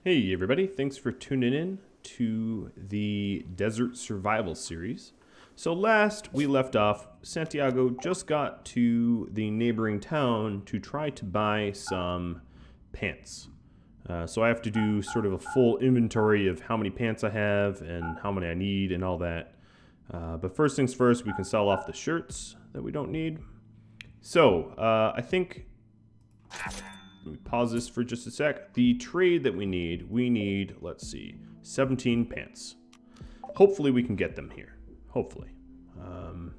Hey everybody, thanks for tuning in to the Desert Survival series. So last we left off, Santiago just got to the neighboring town to try to buy some pants. So I have to do sort of a full inventory of how many pants I have and how many I need and all that. But first things first, we can sell off the shirts that we don't need. So I think... Let me pause this for just a sec. The trade that we need, let's see, 17 pants. Hopefully we can get them here. Hopefully. And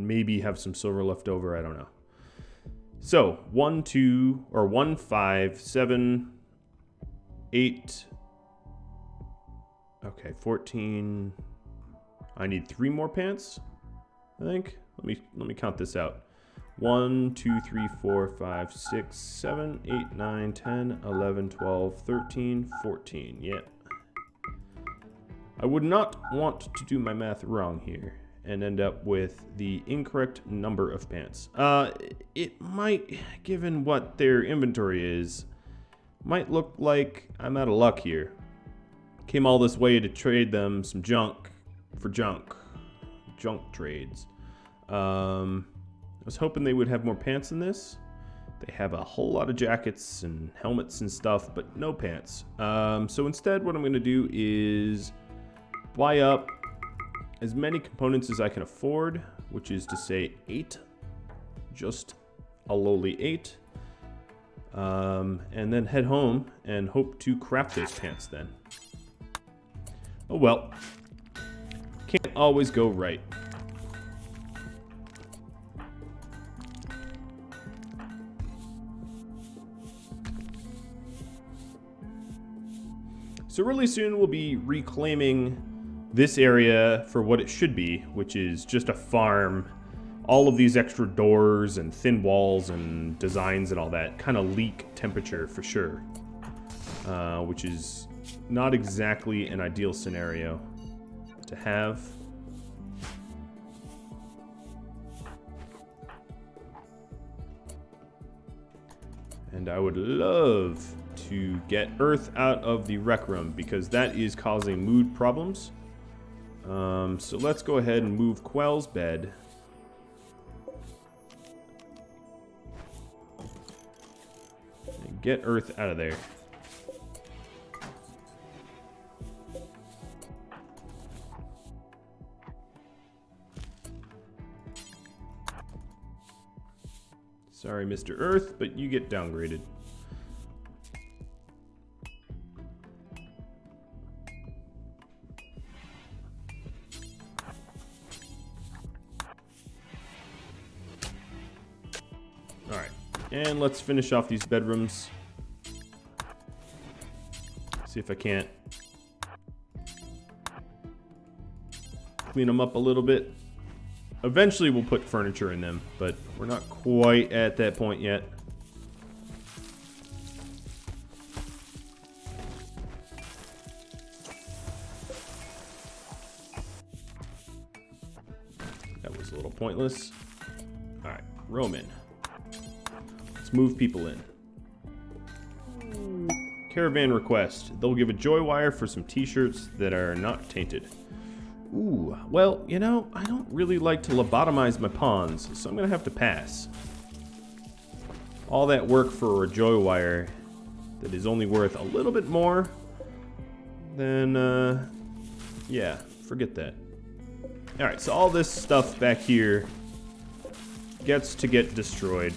maybe have some silver left over, I don't know. So, 1, 5, 7, 8. Okay, 14. I need 3 more pants, I think. Let me count this out. 1, 2, 3, 4, 5, 6, 7, 8, 9, 10, 11, 12, 13, 14. Yeah. I would not want to do my math wrong here and end up with the incorrect number of pants. It might, given what their inventory is, might look like I'm out of luck here. Came all this way to trade them some junk for junk. Junk trades. I was hoping they would have more pants than this. They have a whole lot of jackets and helmets and stuff, but no pants. So instead, what I'm going to do is buy up as many components as I can afford, which is to say 8. Just a lowly 8. And then head home and hope to craft those pants then. Oh well. Can't always go right. So really soon we'll be reclaiming this area for what it should be, which is just a farm. All of these extra doors and thin walls and designs and all that kind of leak temperature for sure, which is not exactly an ideal scenario to have. And I would love to get Earth out of the rec room because that is causing mood problems. So let's go ahead and move Quell's bed. And get Earth out of there. Sorry, Mr. Earth, but you get downgraded. Alright, and let's finish off these bedrooms. See if I can't clean them up a little bit. Eventually we'll put furniture in them, but we're not quite at that point yet. That was a little pointless. Alright, Roman. Let's move people in. Caravan request. They'll give a joy wire for some t-shirts that are not tainted. Ooh, well, you know, I don't really like to lobotomize my pawns, so I'm gonna have to pass. All that work for a joy wire that is only worth a little bit more, then, yeah, forget that. Alright, so all this stuff back here gets to get destroyed.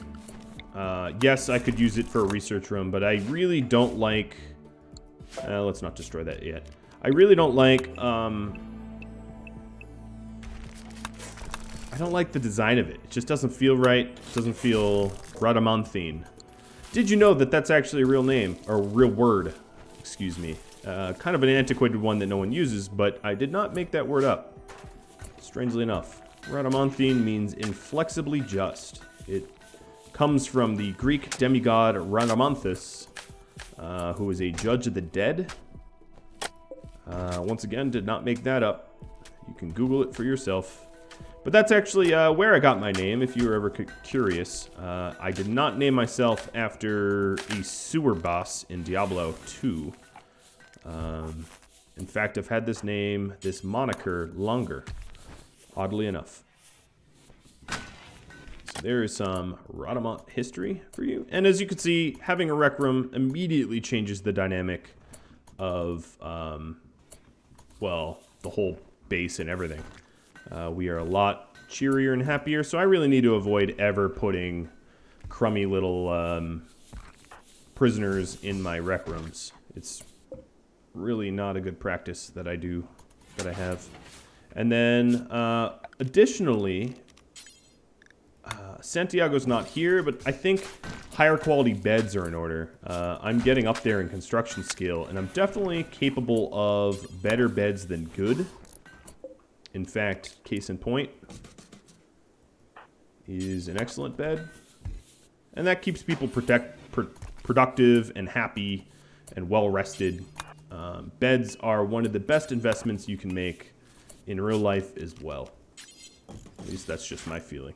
Yes, I could use it for a research room, but I really don't like... let's not destroy that yet. I really don't like, I don't like the design of it. It just doesn't feel right. It doesn't feel radamanthine. Did you know that that's actually a real name? Or a real word. Excuse me. Kind of an antiquated one that no one uses, but I did not make that word up. Strangely enough. Radamanthine means inflexibly just. It comes from the Greek demigod Radamanthus, who was a judge of the dead. Once again, did not make that up. You can Google it for yourself. But that's actually where I got my name, if you were ever curious. I did not name myself after a sewer boss in Diablo 2. In fact, I've had this name, this moniker, longer, oddly enough. So there is some Rhodamont history for you. And as you can see, having a rec room immediately changes the dynamic of, well, the whole base and everything. We are a lot cheerier and happier, so I really need to avoid ever putting crummy little prisoners in my rec rooms. It's really not a good practice that I have. And then, additionally, Santiago's not here, but I think higher quality beds are in order. I'm getting up there in construction skill, and I'm definitely capable of better beds than good. In fact, case in point is an excellent bed. And that keeps people productive and happy and well-rested. Beds are one of the best investments you can make in real life as well. At least that's just my feeling.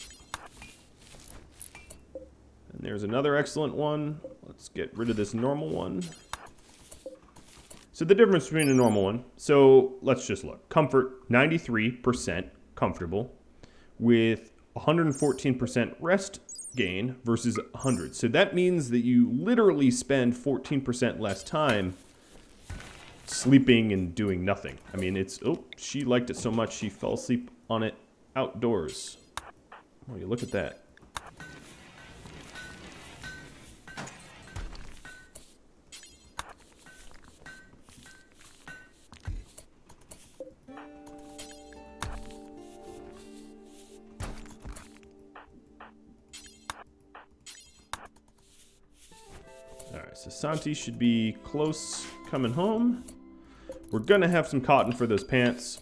And there's another excellent one. Let's get rid of this normal one. So the difference between a normal one, so let's just look. Comfort, 93% comfortable with 114% rest gain versus 100. So that means that you literally spend 14% less time sleeping and doing nothing. I mean, it's, oh, she liked it so much she fell asleep on it outdoors. Oh, you look at that. Alright, so Santi should be close coming home. We're gonna have some cotton for those pants.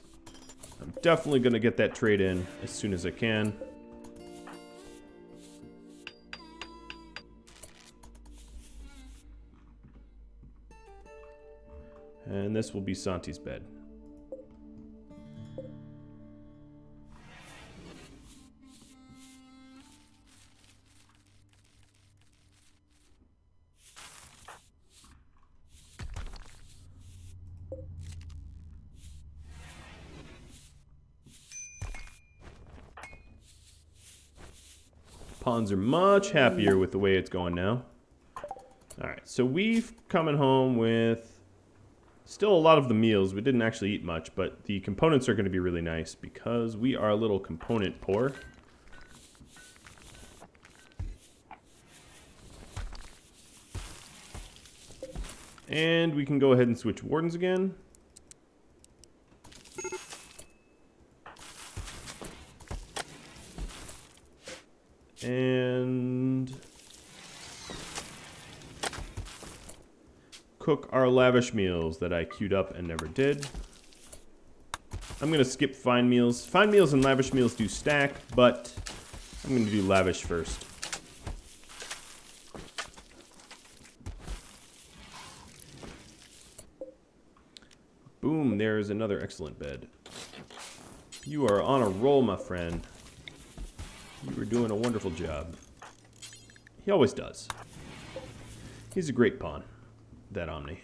I'm definitely gonna get that trade in as soon as I can. And this will be Santi's bed. Pawns are much happier with the way it's going now. Alright, so we've coming home with still a lot of the meals. We didn't actually eat much, but the components are going to be really nice because we are a little component poor. And we can go ahead and switch wardens again. And cook our lavish meals that I queued up and never did. I'm going to skip fine meals. Fine meals and lavish meals do stack, but I'm going to do lavish first. Boom, there's another excellent bed. You are on a roll, my friend. You were doing a wonderful job. He always does. He's a great pawn, that Omni.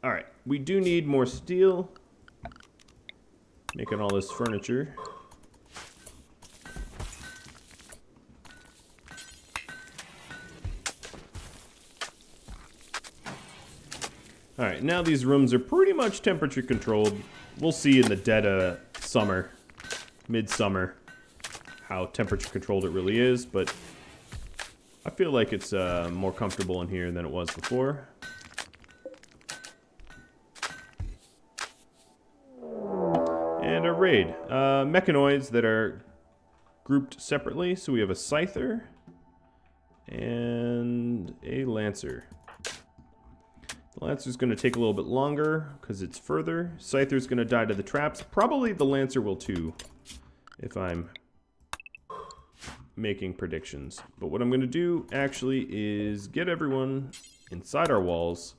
Alright, we do need more steel. Making all this furniture. Alright, now these rooms are pretty much temperature controlled. We'll see in the dead of summer, midsummer, how temperature controlled it really is, but I feel like it's more comfortable in here than it was before. And a raid. Mechanoids that are grouped separately. So we have a Scyther and a Lancer. The Lancer's going to take a little bit longer because it's further. Scyther's going to die to the traps. Probably the Lancer will too, if I'm making predictions. But what I'm going to do actually is get everyone inside our walls.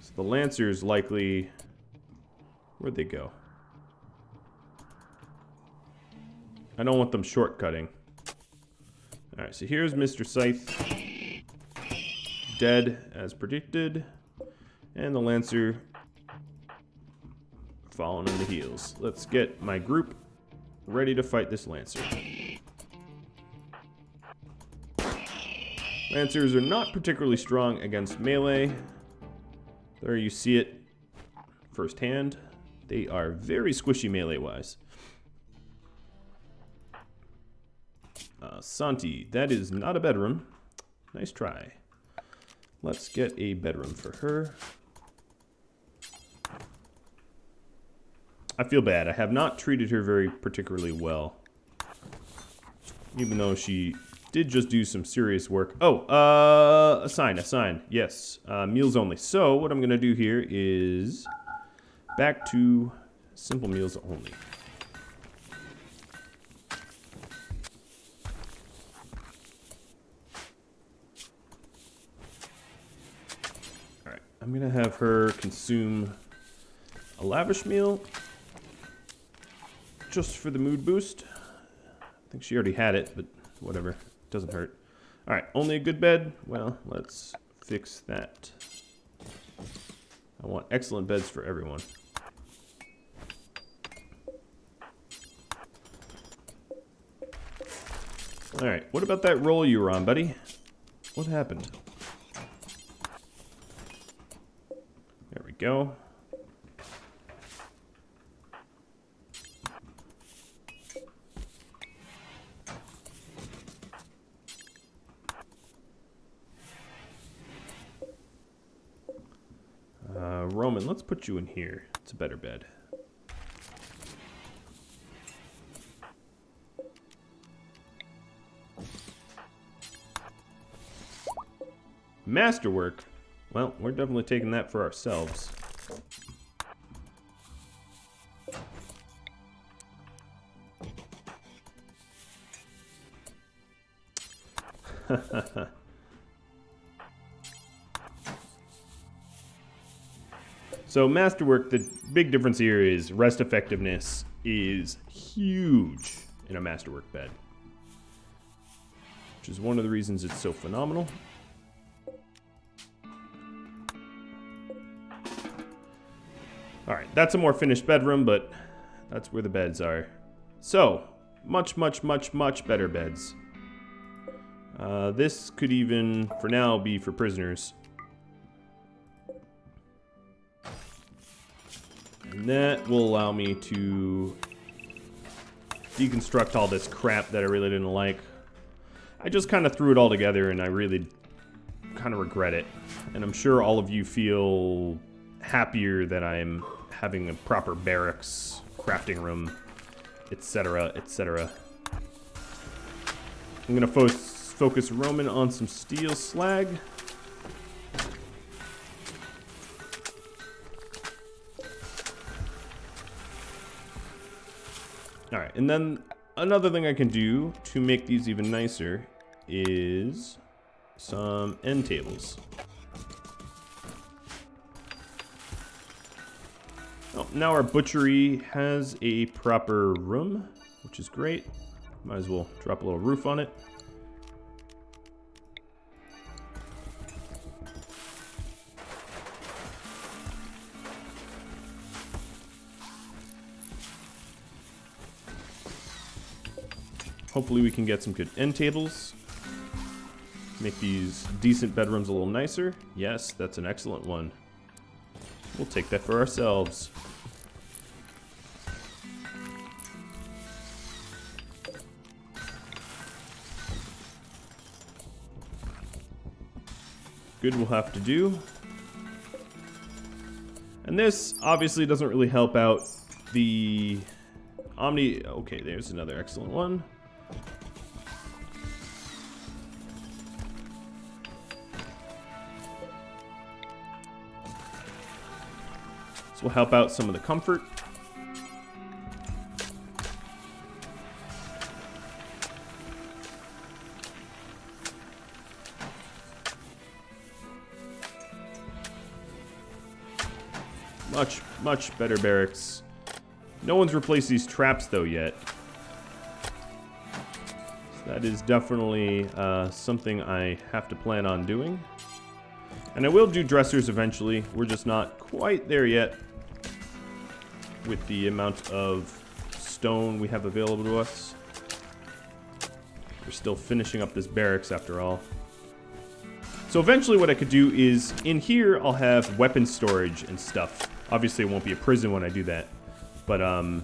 So the Lancer's likely... Where'd they go? I don't want them shortcutting. Alright, so here's Mr. Scythe. Dead as predicted. And the Lancer following on the heels. Let's get my group ready to fight this Lancer. Lancers are not particularly strong against melee. There you see it firsthand. They are very squishy melee-wise. Santi, that is not a bedroom. Nice try. Let's get a bedroom for her. I feel bad. I have not treated her very particularly well. Even though she did just do some serious work. Oh, a sign. Yes, meals only. So what I'm going to do here is back to simple meals only. Alright, I'm going to have her consume a lavish meal just for the mood boost. I think she already had it, but whatever. Doesn't hurt. Alright, only a good bed? Well, let's fix that. I want excellent beds for everyone. Alright, what about that roll you were on, buddy? What happened? There we go. Roman, let's put you in here. It's a better bed. Masterwork. Well, we're definitely taking that for ourselves. So Masterwork, the big difference here is rest effectiveness is huge in a Masterwork bed. Which is one of the reasons it's so phenomenal. Alright, that's a more finished bedroom, but that's where the beds are. So, much better beds. This could even, for now, be for prisoners. And that will allow me to deconstruct all this crap that I really didn't like. I just kind of threw it all together and I really kind of regret it. And I'm sure all of you feel happier that I'm having a proper barracks, crafting room, etc., etc. I'm going to focus Roman on some steel slag. Alright, and then another thing I can do to make these even nicer is some end tables. Oh, now our butchery has a proper room, which is great. Might as well drop a little roof on it. Hopefully we can get some good end tables. Make these decent bedrooms a little nicer. Yes, that's an excellent one. We'll take that for ourselves. Good will have to do. And this obviously doesn't really help out the Omni. Okay, there's another excellent one. This will help out some of the comfort. Much better barracks. No one's replaced these traps though yet. So that is definitely something I have to plan on doing. And I will do dressers eventually. We're just not quite there yet. with the amount of stone we have available to us. We're still finishing up this barracks after all. So eventually what I could do is, in here I'll have weapon storage and stuff. Obviously it won't be a prison when I do that. But, oh,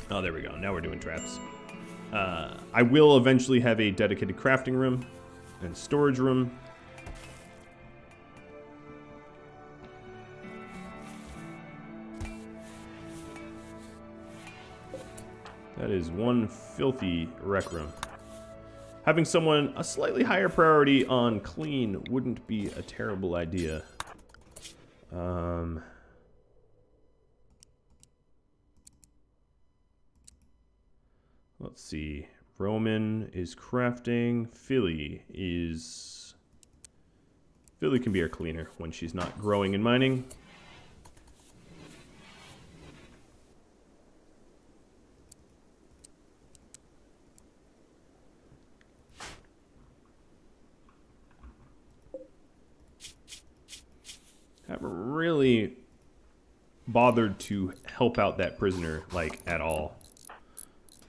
there we go. Now we're doing traps. I will eventually have a dedicated crafting room and storage room. That is one filthy rec room. Having someone a slightly higher priority on clean wouldn't be a terrible idea. Let's see. Roman is crafting. Philly can be our cleaner when she's not growing and mining. Haven't really bothered to help out that prisoner, like, at all.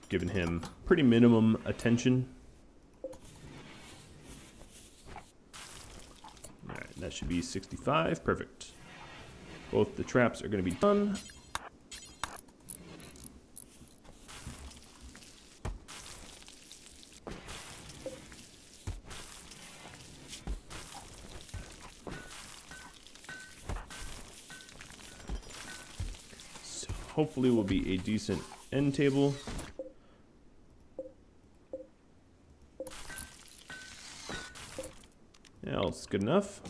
Given him pretty minimum attention. Alright, that should be 65. Perfect. Both the traps are going to be done. So hopefully will be a decent end table. Yeah, it's good enough.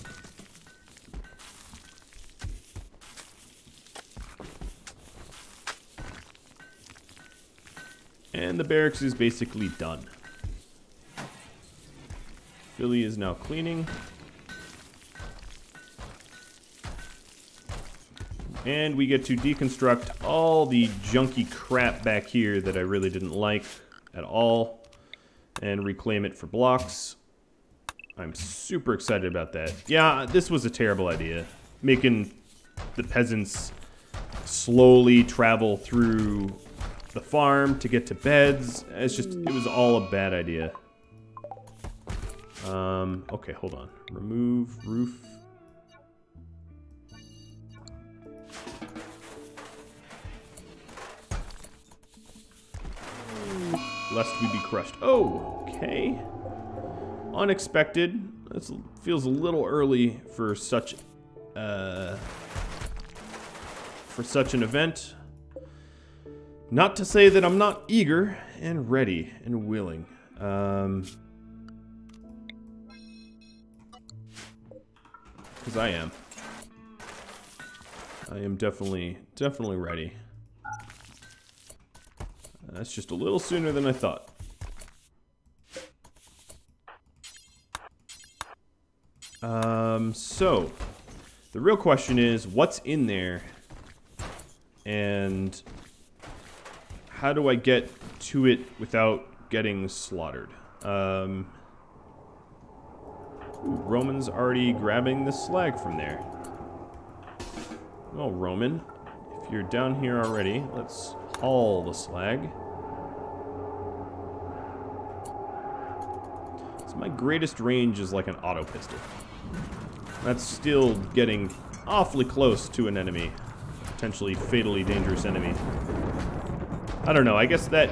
And the barracks is basically done. Philly is now cleaning. And we get to deconstruct all the junky crap back here that I really didn't like at all and reclaim it for blocks. I'm super excited about that. Yeah, this was a terrible idea. Making the peasants slowly travel through the farm to get to beds. It was all a bad idea. Okay, hold on. Remove roof. Lest we be crushed. Oh, okay. Unexpected. This feels a little early for such an event. Not to say that I'm not eager and ready and willing. Because I am. I am definitely ready. That's just a little sooner than I thought. So, the real question is, what's in there? And how do I get to it without getting slaughtered? Ooh, Roman's already grabbing the slag from there. Well, Roman, if you're down here already, let's haul the slag. So my greatest range is like an auto pistol. That's still getting awfully close to an enemy. Potentially fatally dangerous enemy. I don't know, I guess that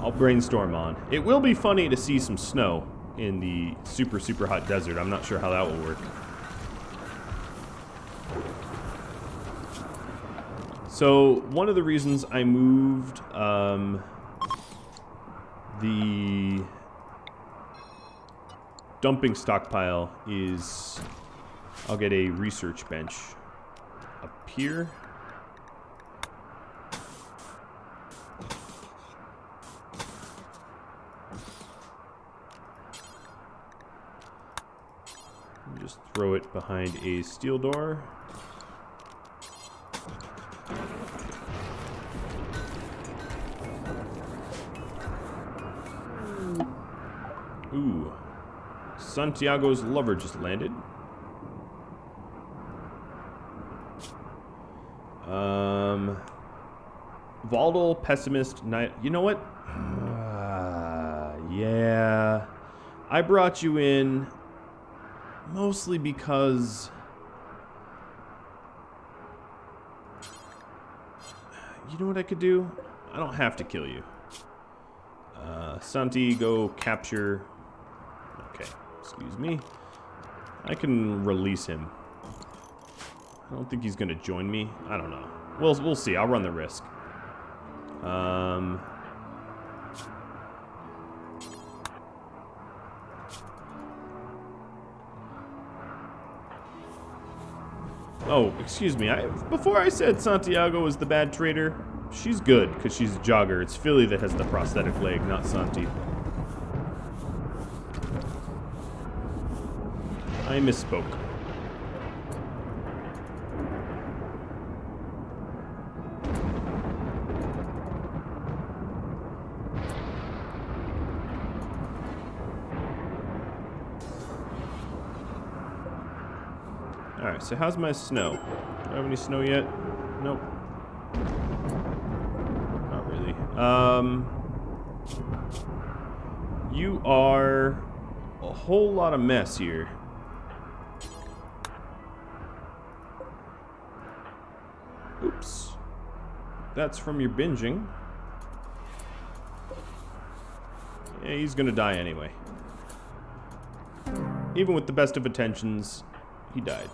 I'll brainstorm on. It will be funny to see some snow in the super, super hot desert. I'm not sure how that will work. So, one of the reasons I moved the dumping stockpile is I'll get a research bench up here. Just throw it behind a steel door. Ooh. Santiago's lover just landed. Volatile, pessimist, night. You know what? Yeah. I brought you in mostly because... You know what I could do? I don't have to kill you. Santiago, capture. Okay, excuse me. I can release him. I don't think he's gonna join me. I don't know. We'll see. I'll run the risk. Oh, excuse me. Before I said Santiago was the bad trader, she's good because she's a jogger. It's Philly that has the prosthetic leg, not Santi. I misspoke. Alright, so how's my snow? Do I have any snow yet? Nope. Not really. You are a whole lot of mess here. Oops. That's from your binging. Yeah, he's gonna die anyway. Even with the best of intentions, he died.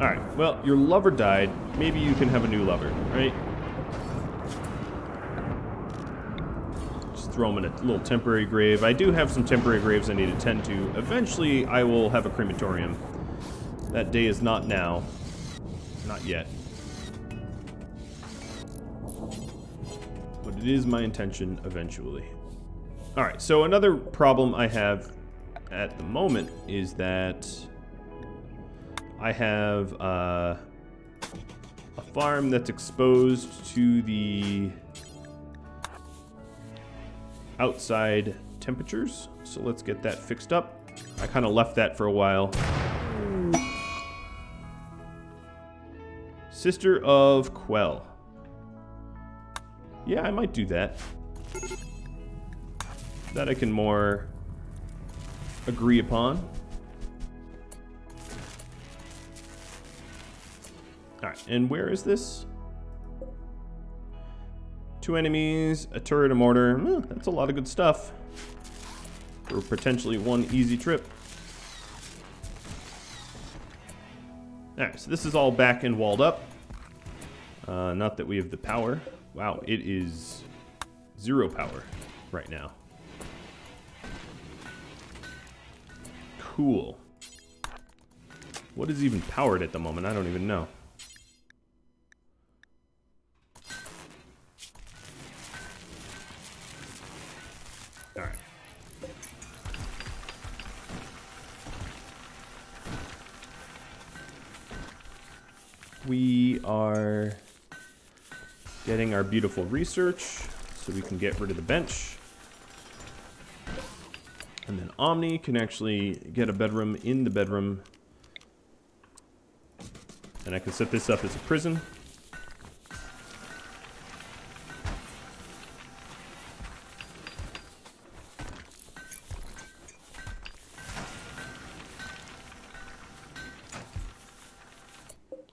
Alright, well, your lover died. Maybe you can have a new lover, right? Just throw him in a little temporary grave. I do have some temporary graves I need to tend to. Eventually, I will have a crematorium. That day is not now. Not yet. But it is my intention eventually. Alright, so another problem I have at the moment is that I have a farm that's exposed to the outside temperatures. So let's get that fixed up. I kind of left that for a while. Sister of Quell. Yeah, I might do that. That I can more agree upon. Alright, and where is this? 2 enemies, a turret, a mortar. That's a lot of good stuff. For potentially one easy trip. Alright, so this is all back and walled up. Not that we have the power. Wow, it is 0 power right now. Cool. What is even powered at the moment? I don't even know. Alright. We are getting our beautiful research so we can get rid of the bench. And then Omni can actually get a bedroom in the bedroom. And I can set this up as a prison.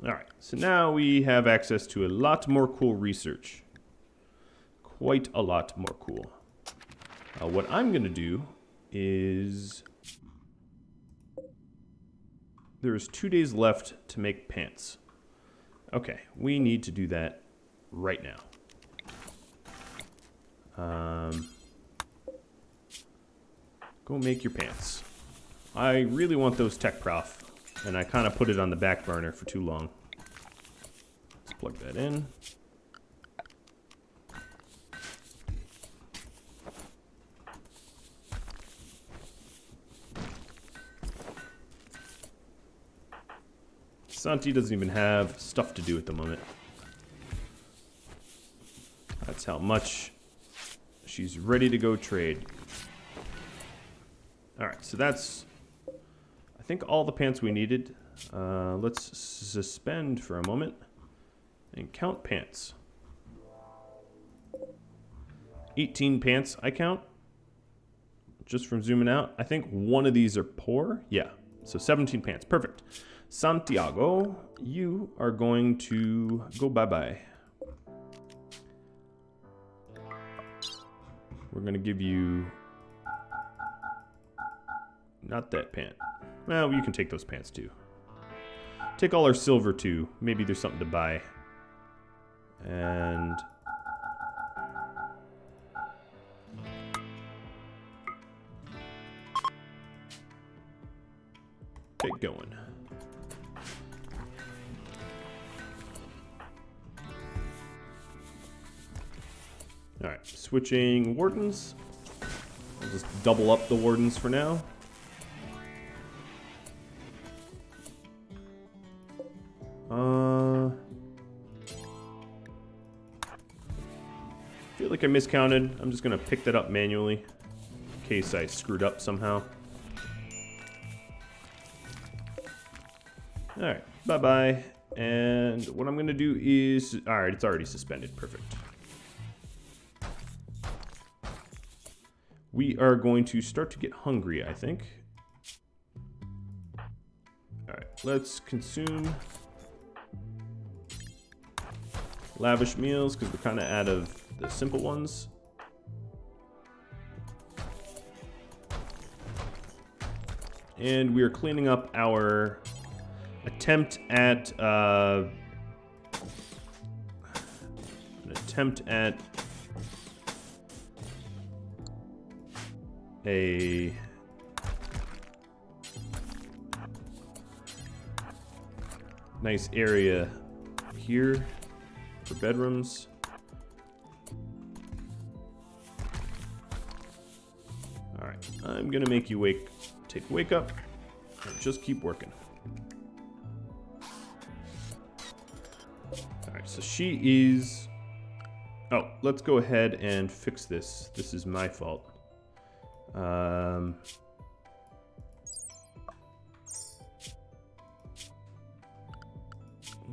Alright, so now we have access to a lot more cool research. Quite a lot more cool. What I'm going to do is... There's 2 days left to make pants. Okay, we need to do that right now. Go make your pants. I really want those tech prof, and I kind of put it on the back burner for too long. Let's plug that in. Santi doesn't even have stuff to do at the moment. That's how much she's ready to go trade. Alright, so that's, I think, all the pants we needed. Let's suspend for a moment and count pants. 18 pants I count, just from zooming out. I think one of these are poor. Yeah, so 17 pants, perfect. Santiago, you are going to go bye-bye. We're gonna give you, not that pant. Well, you can take those pants too. Take all our silver too. Maybe there's something to buy. And get going. All right, switching wardens. I'll just double up the wardens for now. I feel like I miscounted. I'm just gonna pick that up manually in case I screwed up somehow. All right, bye-bye. And what I'm gonna do is, all right, it's already suspended, perfect. We are going to start to get hungry, I think. All right, let's consume lavish meals because we're kind of out of the simple ones. And we are cleaning up our attempt at a nice area here for bedrooms. All right, I'm gonna make you take wake up and just keep working. All right, so she is, oh, let's go ahead and fix this. This is my fault.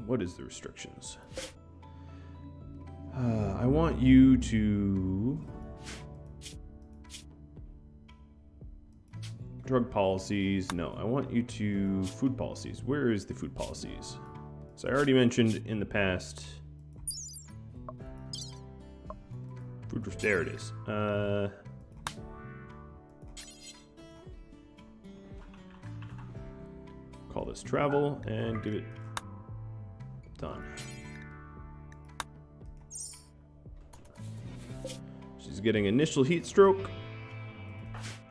What is the restrictions? I want you to drug policies. No, I want you to food policies. Where is the food policies? So I already mentioned in the past. Food, there it is. Call this travel and give it done. She's getting initial heat stroke.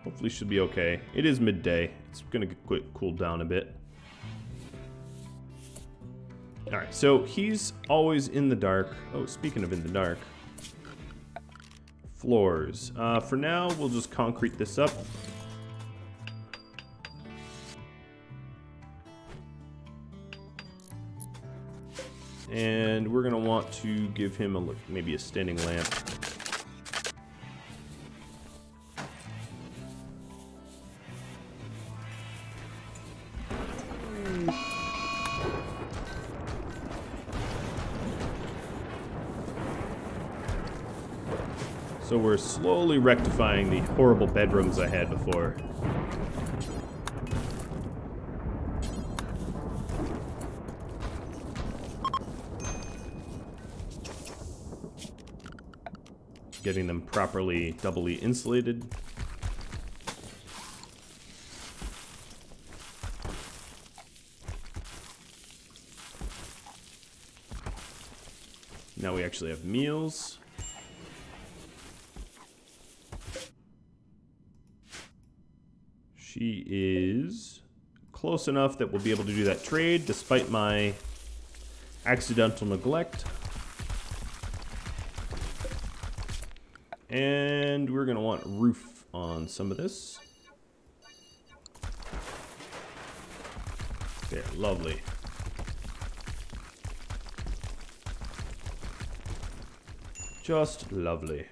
Hopefully she'll be okay. It is midday. It's gonna cool down a bit. All right, so he's always in the dark. Oh, speaking of in the dark. Floors. For now, we'll just concrete this up. And we're gonna want to give him maybe a standing lamp. So we're slowly rectifying the horrible bedrooms I had before. Getting them properly doubly insulated. Now we actually have meals. She is close enough that we'll be able to do that trade despite my accidental neglect. And we're gonna want roof on some of this. There, lovely. Just lovely.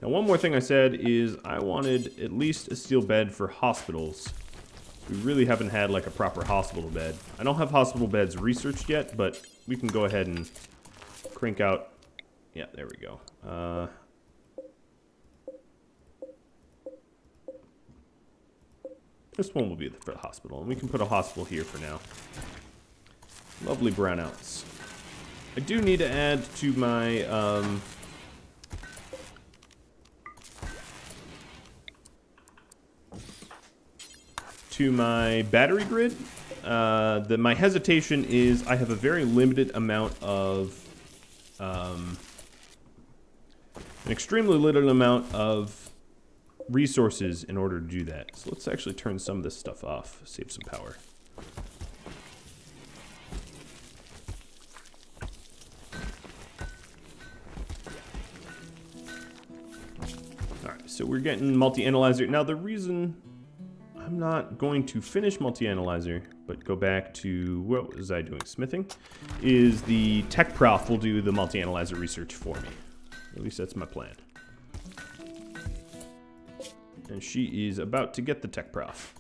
Now, one more thing I said is I wanted at least a steel bed for hospitals. We really haven't had like a proper hospital bed. I don't have hospital beds researched yet, but we can go ahead and crank out. Yeah, there we go. This one will be for the hospital, and we can put a hospital here for now. Lovely brownouts. I do need to add to my battery grid. My hesitation is I have a very limited amount of an extremely limited amount of resources in order to do that. So let's actually turn some of this stuff off, save some power. Alright, so we're getting multi-analyzer. Now the reason I'm not going to finish multi-analyzer, but go back to, what was I doing, smithing, is the tech prof will do the multi-analyzer research for me. At least that's my plan. And she is about to get the tech prof.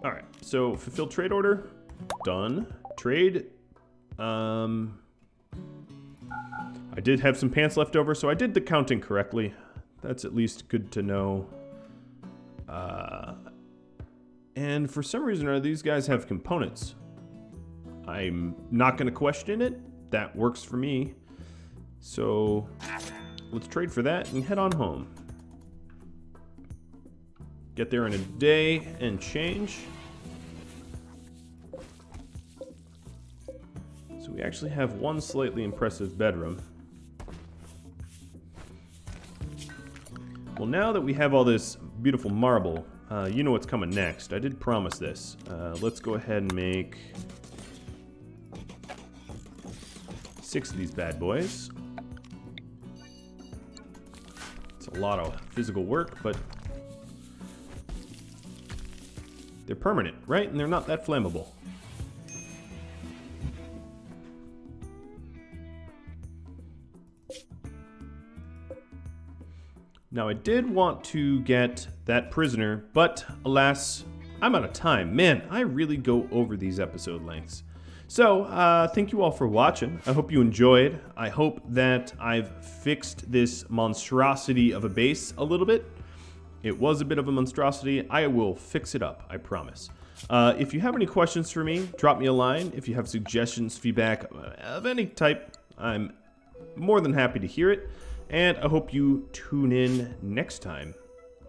Alright, so fulfill trade order. Done. Trade. I did have some pants left over, so I did the counting correctly. That's at least good to know. And for some reason, these guys have components. I'm not going to question it. That works for me. So let's trade for that and head on home. Get there in a day and change. So we actually have one slightly impressive bedroom. Well, now that we have all this beautiful marble, you know what's coming next. I did promise this. Let's go ahead and make 6 of these bad boys. It's a lot of physical work, but they're permanent, right? And they're not that flammable. Now, I did want to get that prisoner, but alas, I'm out of time. Man, I really go over these episode lengths. So, thank you all for watching. I hope you enjoyed. I hope that I've fixed this monstrosity of a base a little bit. It was a bit of a monstrosity. I will fix it up, I promise. If you have any questions for me, drop me a line. If you have suggestions, feedback of any type, I'm more than happy to hear it. And I hope you tune in next time.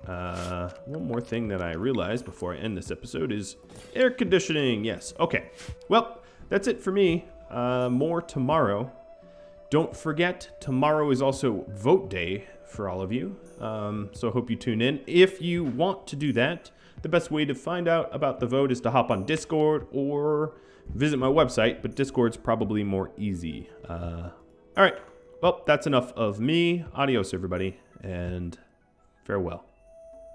One more thing that I realized before I end this episode is air conditioning. Yes, okay. Well, that's it for me. More tomorrow. Don't forget, tomorrow is also vote day for all of you. So I hope you tune in. If you want to do that, the best way to find out about the vote is to hop on Discord or visit my website, but Discord's probably more easy. All right. Well, that's enough of me. Adios, everybody, and farewell.